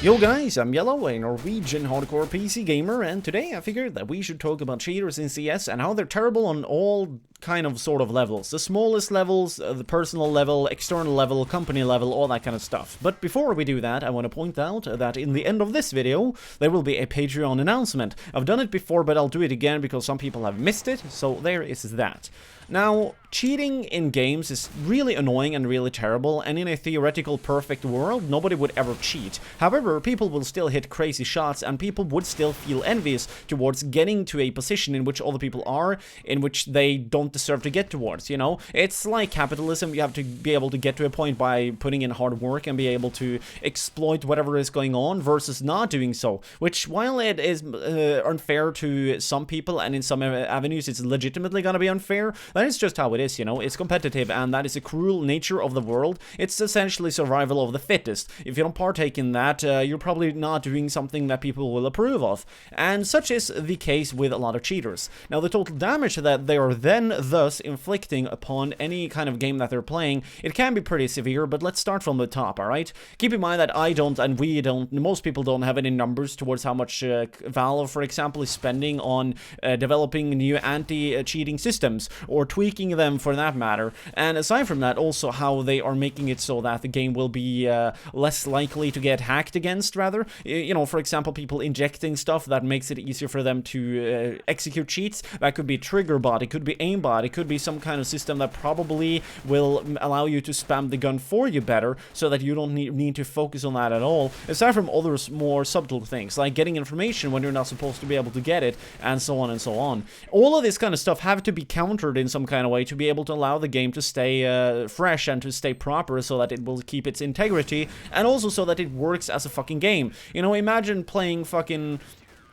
Yo guys, I'm Yellow, a Norwegian hardcore PC gamer, and today I figured that we should talk about cheaters in CS and how they're terrible on all kind of sort of levels. The smallest levels, the personal level, external level, company level, all that kind of stuff. But before we do that, I want to point out that in the end of this video, there will be a Patreon announcement. I've done it before, but I'll do it again because some people have missed it, so there is that. Now, cheating in games is really annoying and really terrible, and in a theoretical perfect world, nobody would ever cheat. However, people will still hit crazy shots, and people would still feel envious towards getting to a position in which other people are, in which they don't deserve to get towards, you know? It's like capitalism. You have to be able to get to a point by putting in hard work and be able to exploit whatever is going on versus not doing so, which, while it is unfair to some people, and in some avenues it's legitimately gonna be unfair, that is just how it is, you know? It's competitive, and that is a cruel nature of the world. It's essentially survival of the fittest. If you don't partake in that, you're probably not doing something that people will approve of. And such is the case with a lot of cheaters. Now, the total damage that they are then thus inflicting upon any kind of game that they're playing, it can be pretty severe, but let's start from the top, alright? Keep in mind that I don't, and we don't, most people don't have any numbers towards how much Valve, for example, is spending on developing new anti-cheating systems, or tweaking them for that matter, and aside from that, also how they are making it so that the game will be less likely to get hacked against, rather. You know, for example, people injecting stuff that makes it easier for them to execute cheats. That could be trigger bot, it could be aimbot, it could be some kind of system that probably will allow you to spam the gun for you better, so that you don't need to focus on that at all, aside from other more subtle things, like getting information when you're not supposed to be able to get it, and so on and so on. All of this kind of stuff have to be countered in some kind of way to be able to allow the game to stay fresh and to stay proper, so that it will keep its integrity, and also so that it works as a fucking game. You know, imagine playing fucking...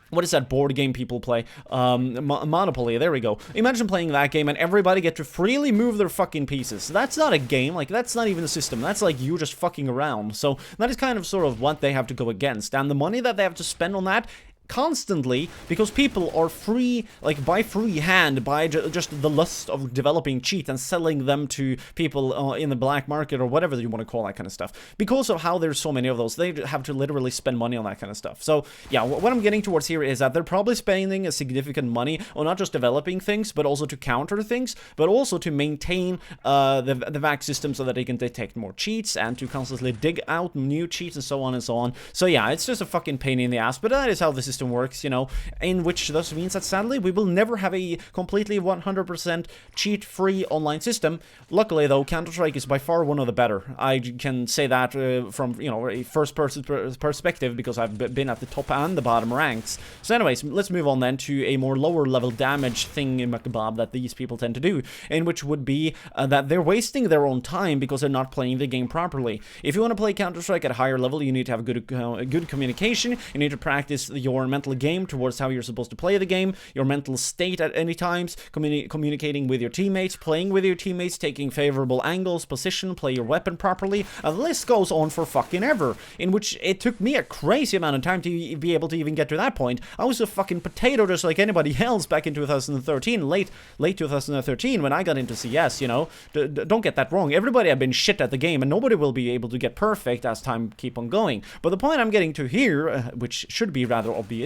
what is that board game people play? Monopoly, there we go. Imagine playing that game and everybody get to freely move their fucking pieces. That's not a game, like, that's not even a system. That's like you just fucking around. So that is kind of sort of what they have to go against. And the money that they have to spend on that constantly, because people are free, like by free hand, by just the lust of developing cheat and selling them to people in the black market, or whatever you want to call that kind of stuff. Because of how there's so many of those, they have to literally spend money on that kind of stuff. So yeah, what I'm getting towards here is that they're probably spending a significant money on not just developing things, but also to counter things, but also to maintain the VAC system so that they can detect more cheats and to constantly dig out new cheats and so on and so on. So yeah, it's just a fucking pain in the ass, but that is how the system works, you know, in which thus means that sadly we will never have a completely 100% cheat-free online system. Luckily though, Counter-Strike is by far one of the better. I can say that from, you know, a first-person perspective, because I've been at the top and the bottom ranks. So anyways, let's move on then to a more lower-level damage thing in McBob that these people tend to do, in which would be that they're wasting their own time because they're not playing the game properly. If you want to play Counter-Strike at a higher level, you need to have good communication, you need to practice your mental game towards how you're supposed to play the game, your mental state at any times, communicating with your teammates, playing with your teammates, taking favorable angles, position, play your weapon properly. The list goes on for fucking ever, in which it took me a crazy amount of time to be able to even get to that point. I was a fucking potato just like anybody else back in 2013, late 2013, when I got into CS, you know. Don't get that wrong, everybody have been shit at the game, and nobody will be able to get perfect as time keep on going. But the point I'm getting to here, which should be rather obvious,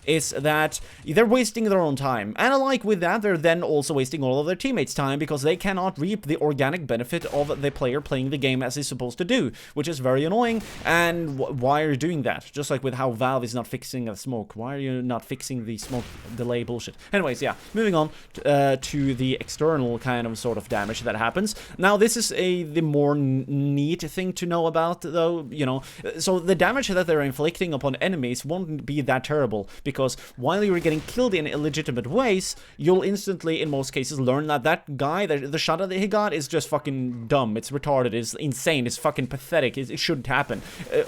is that they're wasting their own time, and alike with that, they're then also wasting all of their teammates' time, because they cannot reap the organic benefit of the player playing the game as he's supposed to do, which is very annoying. And why are you doing that? Just like with how Valve is not fixing the smoke, why are you not fixing the smoke delay bullshit? Anyways, yeah, moving on to the external kind of sort of damage that happens. Now, this is the more neat thing to know about, though, you know. So the damage that they're inflicting upon enemies won't be that terrible, because while you're getting killed in illegitimate ways, you'll instantly, in most cases, learn that that guy, the shot that he got is just fucking dumb, it's retarded, it's insane, it's fucking pathetic, it shouldn't happen.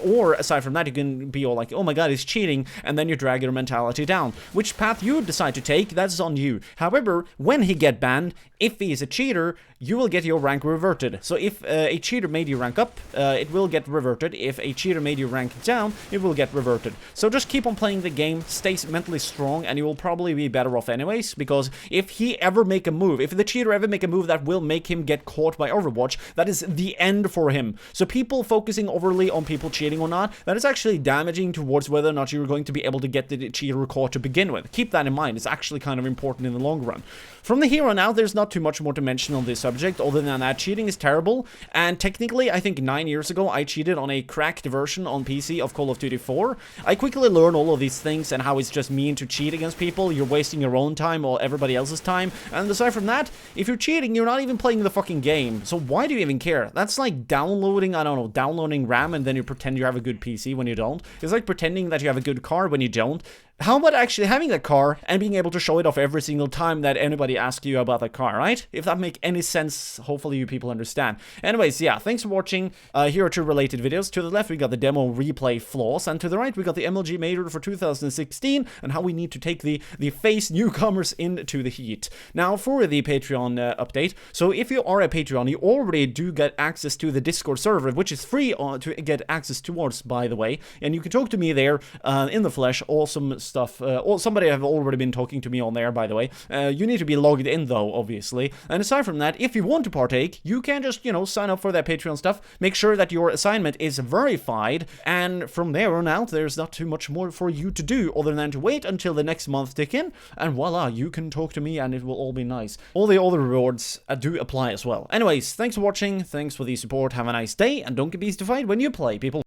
Or, aside from that, you can be all like, oh my god, he's cheating, and then you drag your mentality down. Which path you decide to take, that's on you. However, when he get banned, if he is a cheater, you will get your rank reverted. So if a cheater made you rank up, it will get reverted. If a cheater made you rank down, it will get reverted. So just keep on playing the the game, stay mentally strong, and you will probably be better off anyways, because if he ever make a move, if the cheater ever make a move that will make him get caught by Overwatch, that is the end for him. So people focusing overly on people cheating or not, that is actually damaging towards whether or not you're going to be able to get the cheater caught to begin with. Keep that in mind. It's actually kind of important in the long run. From the here on out, there's not too much more to mention on this subject, other than that cheating is terrible, and technically, I think 9 years ago, I cheated on a cracked version on PC of Call of Duty 4. I quickly learned all of these things and how it's just mean to cheat against people. You're wasting your own time or everybody else's time, and aside from that, if you're cheating, you're not even playing the fucking game, so why do you even care? That's like downloading, I don't know, downloading RAM and then you pretend you have a good PC when you don't. It's like pretending that you have a good car when you don't. How about actually having that car and being able to show it off every single time that anybody asks you about that car, right? If that makes any sense, hopefully you people understand. Anyways, yeah, thanks for watching. Here are two related videos. To the left, we got the demo replay flaws, and to the right, we got the MLG Major for 2016 and how we need to take the face newcomers into the heat. Now, for the Patreon update, so if you are a Patreon, you already do get access to the Discord server, which is free to get access towards, by the way, and you can talk to me there in the flesh. Awesome stuff. Somebody have already been talking to me on there, by the way. You need to be logged in, though, obviously. And aside from that, if you want to partake, you can just, you know, sign up for that Patreon stuff. Make sure that your assignment is verified, and from there on out, there's not too much more for you to do other than to wait until the next month tick in, and voila, you can talk to me, and it will all be nice. All the other rewards do apply as well. Anyways, thanks for watching, thanks for the support, have a nice day, and don't get beastified when you play, people.